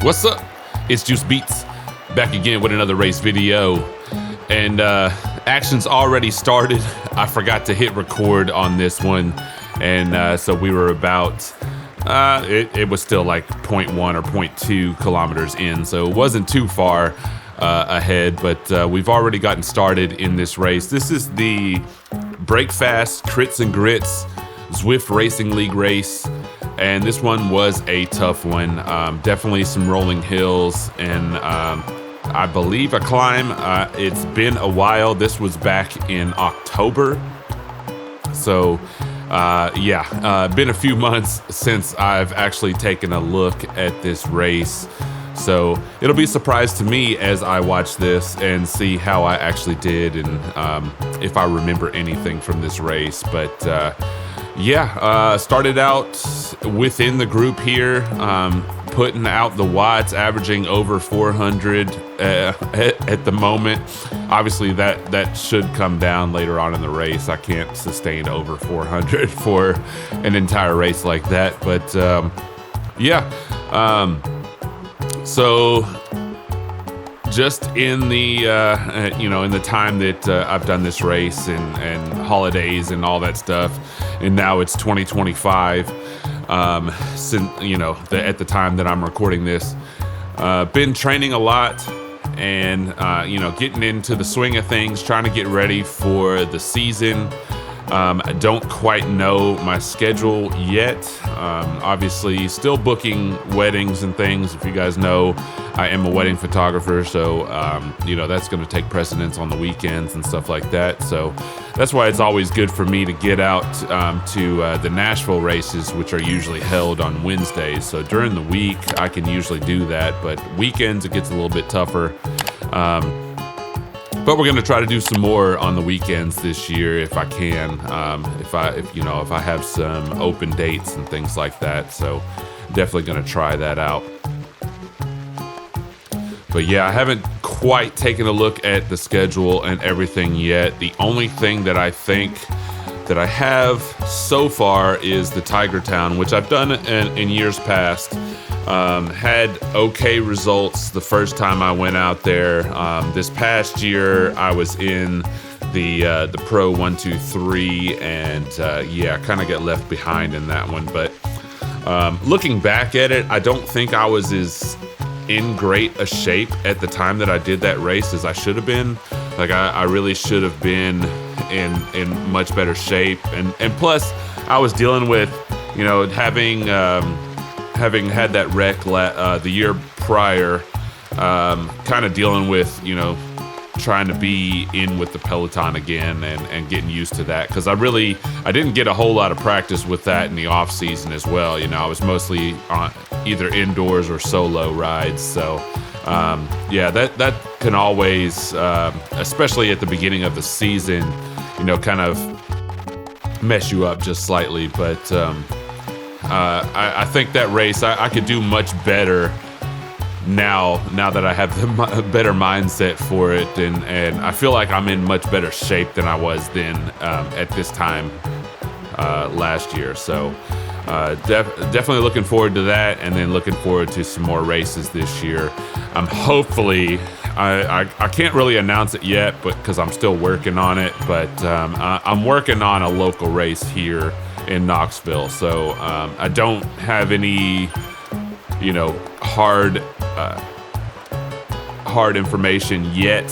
What's up? It's Juice Beats, back again with another race video. And action's already started. I forgot to hit record on this one. And so we were about, it was still like 0.1 or 0.2 kilometers in. So it wasn't too far ahead, but we've already gotten started in this race. This is the Braek-Fast Crits and Grits Zwift Racing League race. And this one was a tough one. Definitely some rolling hills and I believe a climb. It's been a while. This was back in October. So been a few months since I've actually taken a look at this race. So it'll be a surprise to me as I watch this and see how I actually did and if I remember anything from this race. But started out within the group here, putting out the watts, averaging over 400 at the moment. Obviously that should come down later on in the race. I can't sustain over 400 for an entire race like that, but so just in the in the time that I've done this race and holidays and all that stuff, and now it's 2025. Since at the time that I'm recording this, been training a lot and getting into the swing of things, trying to get ready for the season. I don't quite know my schedule yet. Obviously still booking weddings and things. If you guys know, I am a wedding photographer, so that's going to take precedence on the weekends and stuff like that. So that's why it's always good for me to get out to the Nashville races, which are usually held on Wednesdays. So during the week I can usually do that, but weekends it gets a little bit tougher. But we're going to try to do some more on the weekends this year if I can, if I have some open dates and things like that. So definitely going to try that out. But yeah, I haven't quite taken a look at the schedule and everything yet. The only thing that I think that I have so far is the Tiger Town, which I've done in years past. Had okay results the first time I went out there. This past year I was in the Pro 123 and kind of got left behind in that one. But looking back at it, I don't think I was as in great a shape at the time that I did that race as I should have been. Like I really should have been in much better shape, and plus I was dealing with having had that wreck the year prior, kind of dealing with trying to be in with the peloton again and getting used to that, because I didn't get a whole lot of practice with that in the off season as well. I was mostly on either indoors or solo rides. So that can always, especially at the beginning of the season, kind of mess you up just slightly. But I think that race I could do much better now that I have the better mindset for it, and I feel like I'm in much better shape than I was then at this time last year. So definitely looking forward to that, and then looking forward to some more races this year. I'm hopefully, I can't really announce it yet, but because I'm still working on it, but I'm working on a local race here in Knoxville. So I don't have any hard information yet,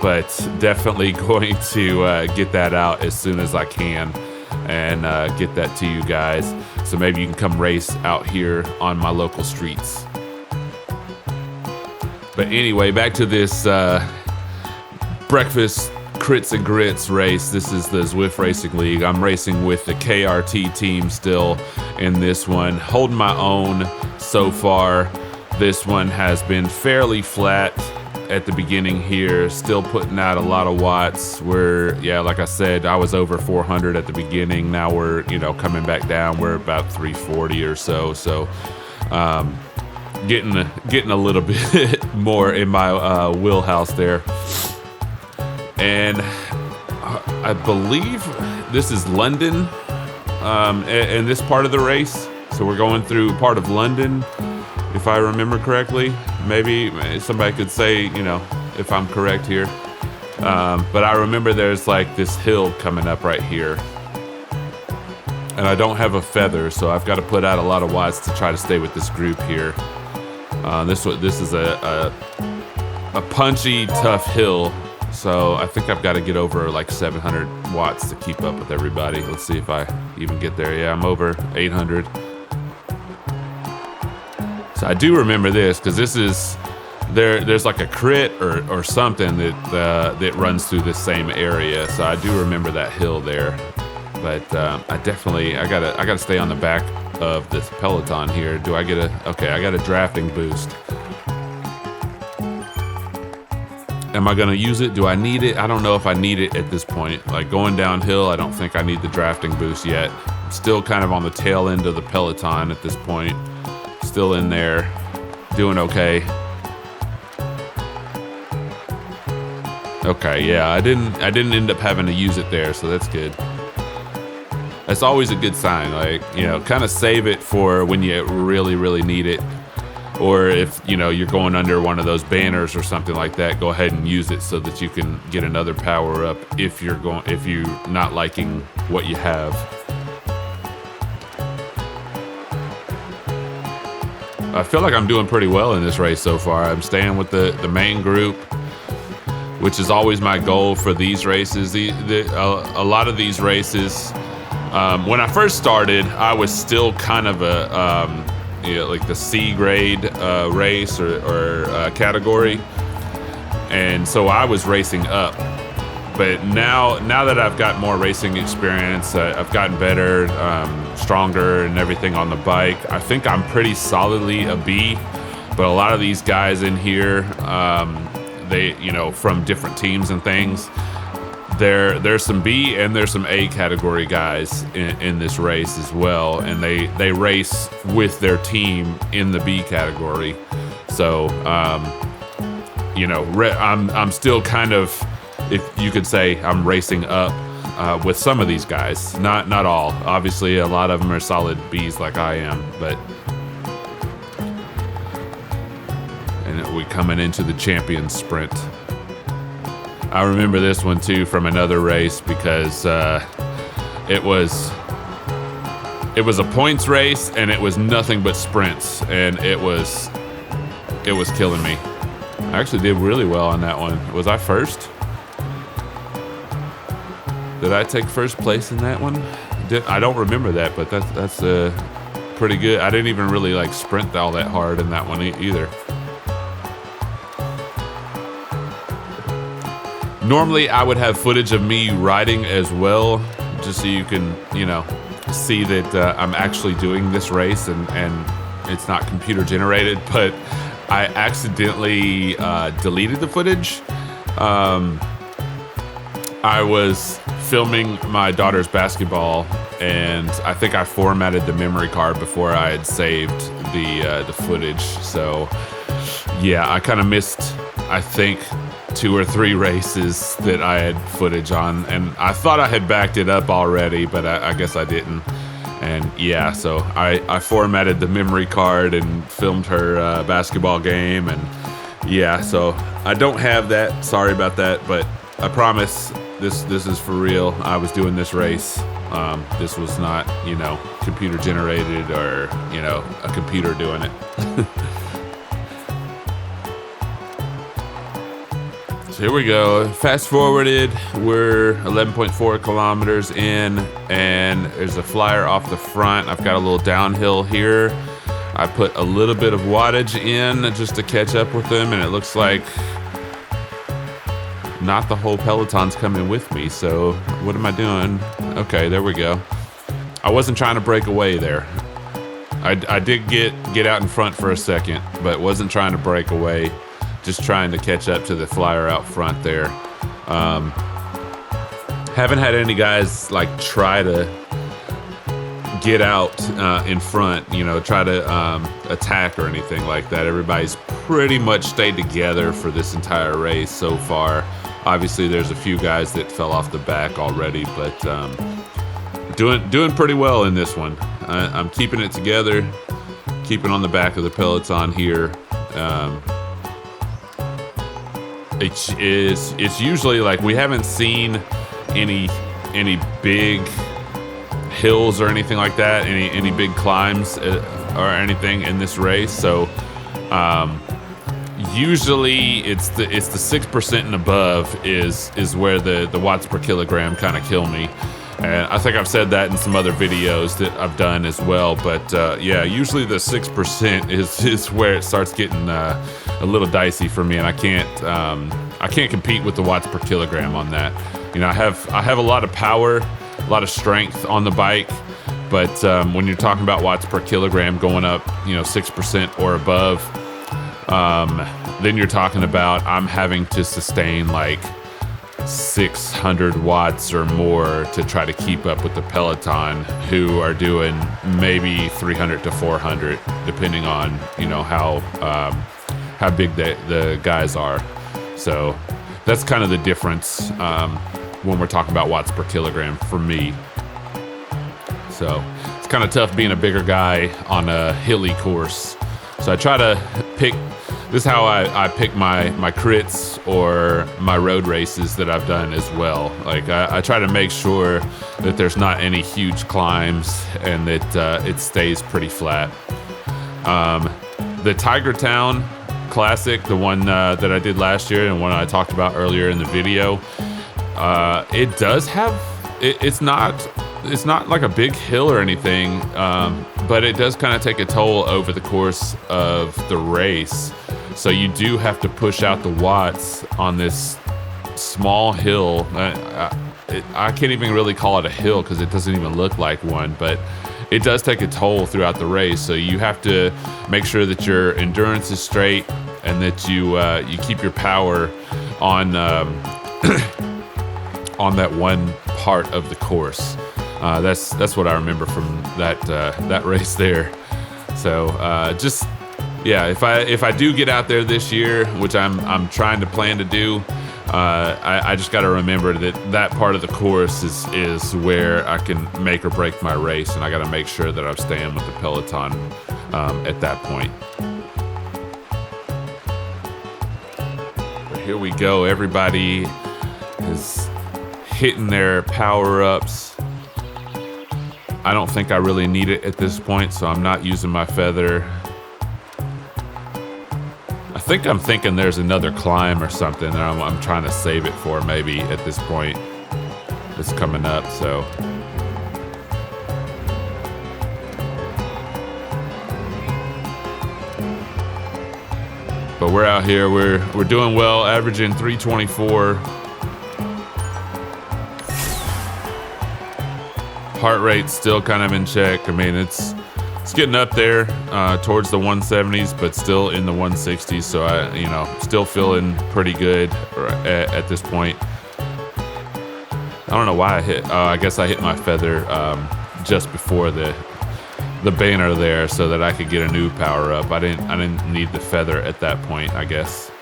but definitely going to get that out as soon as I can and get that to you guys, so maybe you can come race out here on my local streets. But anyway, back to this Braek-Fast Crits and Grits race. This is the Zwift Racing League. I'm racing with the KRT team still in this one, holding my own so far. This one has been fairly flat at the beginning here, still putting out a lot of watts. Like I said, I was over 400 at the beginning. Now we're coming back down. We're about 340 or so. So getting a little bit more in my wheelhouse there. And I believe this is London in this part of the race. So we're going through part of London. if I remember correctly. Maybe somebody could say, if I'm correct here. But I remember there's like this hill coming up right here. And I don't have a feather, so I've got to put out a lot of watts to try to stay with this group here. This is a punchy, tough hill. So I think I've got to get over like 700 watts to keep up with everybody. Let's see if I even get there. Yeah, I'm over 800. So I do remember this because this is there's like a crit or something that runs through this same area. So I do remember that hill there. But I gotta stay on the back of this peloton here. Do I get I got a drafting boost. Am I gonna use it? Do I need it? I don't know if I need it at this point. Like going downhill, I don't think I need the drafting boost yet. I'm still kind of on the tail end of the peloton at this point. Still in there, doing okay. Okay, yeah, I didn't end up having to use it there, so that's good. That's always a good sign, like, kind of save it for when you really, really need it. Or if, you're going under one of those banners or something like that, go ahead and use it so that you can get another power up if you're not liking what you have. I feel like I'm doing pretty well in this race so far. I'm staying with the main group, which is always my goal for these races. A lot of these races, when I first started, I was still kind of like the C grade race or category, and so I was racing up. But now that I've got more racing experience, I've gotten better, stronger, and everything on the bike. I think I'm pretty solidly a B. But a lot of these guys in here, they from different teams and things, there's some B and there's some A category guys in this race as well, and they race with their team in the B category. So I'm still kind of, if you could say, I'm racing up with some of these guys. Not all. Obviously, a lot of them are solid Bs like I am, but. And we're coming into the champion sprint. I remember this one too from another race because it was a points race and it was nothing but sprints, and it was killing me. I actually did really well on that one. Was I first? Did I take first place in that one? I don't remember that, but that's pretty good. I didn't even really like sprint all that hard in that one either. Normally, I would have footage of me riding as well, just so you can, see that I'm actually doing this race and it's not computer generated. But I accidentally deleted the footage. I was filming my daughter's basketball, and I think I formatted the memory card before I had saved the footage. So, yeah, I kind of missed, I think, 2 or 3 races that I had footage on, and I thought I had backed it up already, but I guess I didn't. And yeah, so I formatted the memory card and filmed her basketball game, and yeah, so I don't have that. Sorry about that, but I promise this is for real. I was doing this race. This was not, computer generated or, a computer doing it. Here we go. Fast forwarded. We're 11.4 kilometers in, and there's a flyer off the front. I've got a little downhill here. I put a little bit of wattage in just to catch up with them, and it looks like not the whole peloton's coming with me. So what am I doing? Okay, there we go. I wasn't trying to break away there. I did get out in front for a second, but wasn't trying to break away. Just trying to catch up to the flyer out front there. Haven't had any guys like try to get out in front, try to attack or anything like that. Everybody's pretty much stayed together for this entire race so far. Obviously, there's a few guys that fell off the back already, but doing pretty well in this one. I'm keeping it together, keeping on the back of the Peloton here. It's usually like we haven't seen any big hills or anything like that, any big climbs or anything in this race. So usually it's the 6% and above is where the watts per kilogram kind of kill me. And I think I've said that in some other videos that I've done as well. But yeah, usually the 6% is where it starts getting a little dicey for me, and I can't compete with the watts per kilogram on that. You know, I have a lot of power, a lot of strength on the bike, but when you're talking about watts per kilogram going up, 6% or above, then you're talking about I'm having to sustain like 600 watts or more to try to keep up with the Peloton, who are doing maybe 300 to 400, depending on how big the guys are. So that's kind of the difference when we're talking about watts per kilogram for me. So it's kind of tough being a bigger guy on a hilly course. So I try to pick. This is how I pick my crits or my road races that I've done as well. Like I try to make sure that there's not any huge climbs and that it stays pretty flat. The Tiger Town Classic, the one that I did last year and one I talked about earlier in the video, it does have, it's not like a big hill or anything, but it does kind of take a toll over the course of the race. So you do have to push out the watts on this small hill. I can't even really call it a hill because it doesn't even look like one, but it does take a toll throughout the race. So you have to make sure that your endurance is straight and that you keep your power on on that one part of the course. That's what I remember from that race there. So just. Yeah, if I do get out there this year, which I'm trying to plan to do, I just got to remember that part of the course is where I can make or break my race, and I got to make sure that I'm staying with the Peloton at that point. But here we go. Everybody is hitting their power-ups. I don't think I really need it at this point, so I'm not using my feather. I think I'm thinking there's another climb or something that I'm trying to save it for maybe at this point. It's coming up, so. But we're out here, we're doing well, averaging 324. Heart rate's still kind of in check. I mean, it's getting up there towards the 170s, but still in the 160s. So I, still feeling pretty good at this point. I don't know why I hit. I guess I hit my feather just before the banner there, so that I could get a new power up. I didn't need the feather at that point, I guess.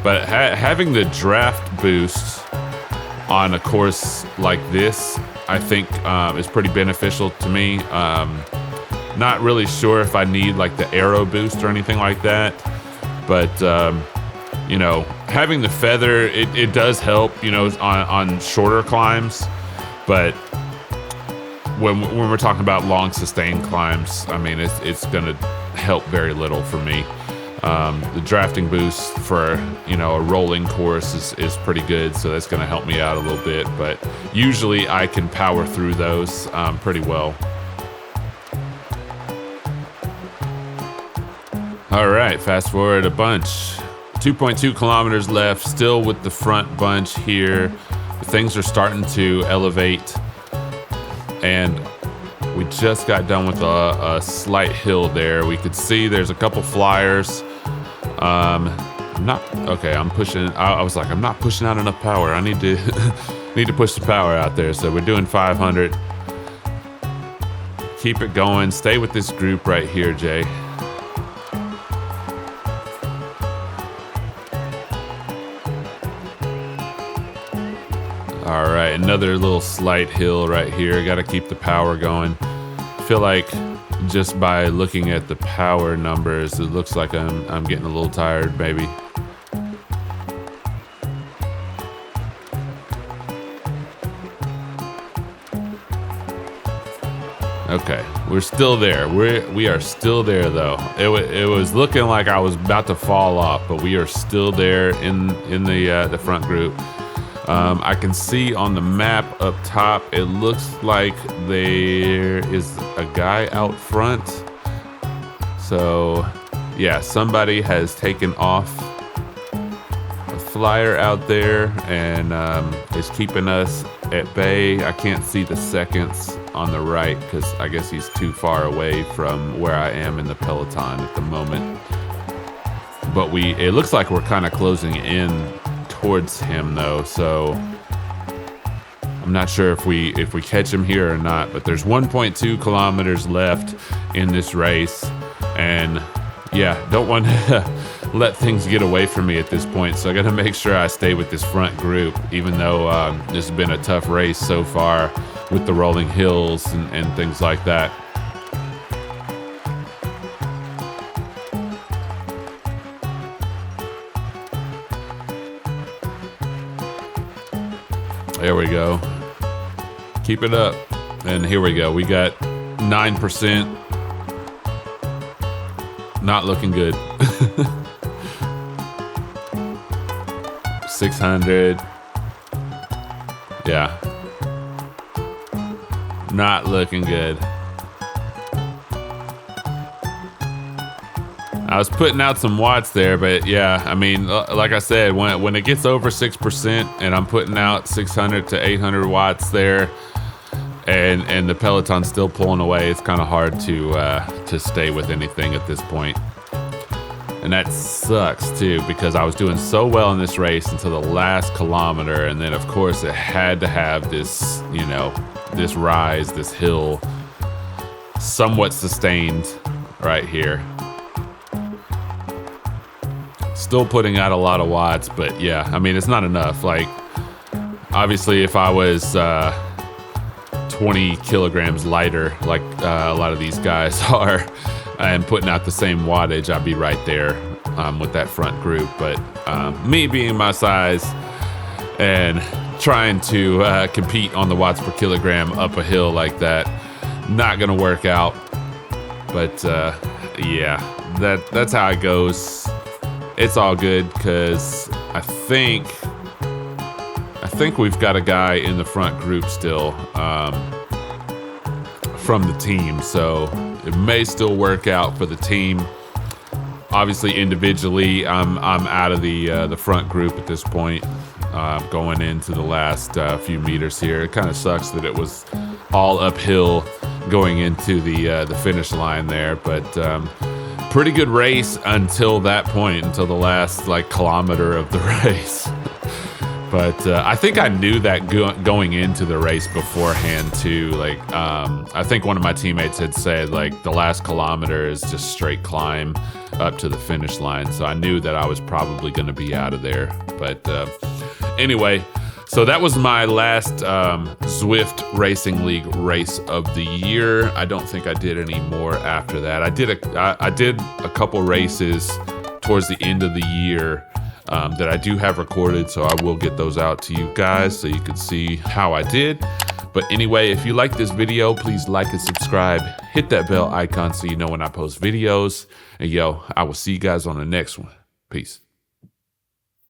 But having the draft boost on a course like this, I think is pretty beneficial to me. Not really sure if I need like the aero boost or anything like that, but having the feather, it does help, on shorter climbs. But when we're talking about long sustained climbs, I mean, it's gonna help very little for me. The drafting boost for a rolling course is pretty good, so that's going to help me out a little bit. But usually I can power through those pretty well. All right, fast forward a bunch. 2.2 kilometers left, still with the front bunch here. Things are starting to elevate, and we just got done with a slight hill there. We could see there's a couple flyers. I'm pushing. I was like, I'm not pushing out enough power. I need to push the power out there. So we're doing 500. Keep it going. Stay with this group right here, Jay. All right, another little slight hill right here. Got to keep the power going. feel like just by looking at the power numbers, it looks like I'm getting a little tired, maybe. Okay, we're still there. We are still there though. It was looking like I was about to fall off, but we are still there in the front group. I can see on the map up top, it looks like there is a guy out front. So yeah, somebody has taken off a flyer out there and is keeping us at bay. I can't see the seconds on the right because I guess he's too far away from where I am in the peloton at the moment. But it looks like we're kind of closing in towards him though, so I'm not sure if we catch him here or not. But there's 1.2 kilometers left in this race, and yeah, don't want to let things get away from me at this point. So I got to make sure I stay with this front group, even though this has been a tough race so far with the rolling hills and things like that. There we go. Keep it up. And here we go. We got 9%. Not looking good. 600. Yeah. Not looking good. I was putting out some watts there, but yeah, I mean, like I said, when it gets over 6% and I'm putting out 600 to 800 watts there, and the peloton's still pulling away, it's kind of hard to stay with anything at this point. And that sucks too, because I was doing so well in this race until the last kilometer, and then of course it had to have this, you know, this rise, this hill, somewhat sustained right here. Still putting out a lot of watts, but yeah, I mean, it's not enough. Like, obviously, if I was 20 kilograms lighter, like a lot of these guys are, and putting out the same wattage, I'd be right there with that front group. But me being my size and trying to compete on the watts per kilogram up a hill like that, not gonna work out. But yeah, that's how it goes. It's all good because I think we've got a guy in the front group still from the team, so it may still work out for the team. Obviously, individually, I'm out of the front group at this point, going into the last few meters here. It kind of sucks that it was all uphill going into the finish line there, but pretty good race until that point, until the last like kilometer of the race. But I think I knew that going into the race beforehand too. Like I think one of my teammates had said like the last kilometer is just straight climb up to the finish line. So I knew that I was probably going to be out of there. But anyway, so that was my last Zwift Racing League race of the year. I don't think I did any more after that. I did a couple races towards the end of the year that I do have recorded, so I will get those out to you guys so you can see how I did. But anyway, if you like this video, please like and subscribe. Hit that bell icon so you know when I post videos. And yo, I will see you guys on the next one. Peace.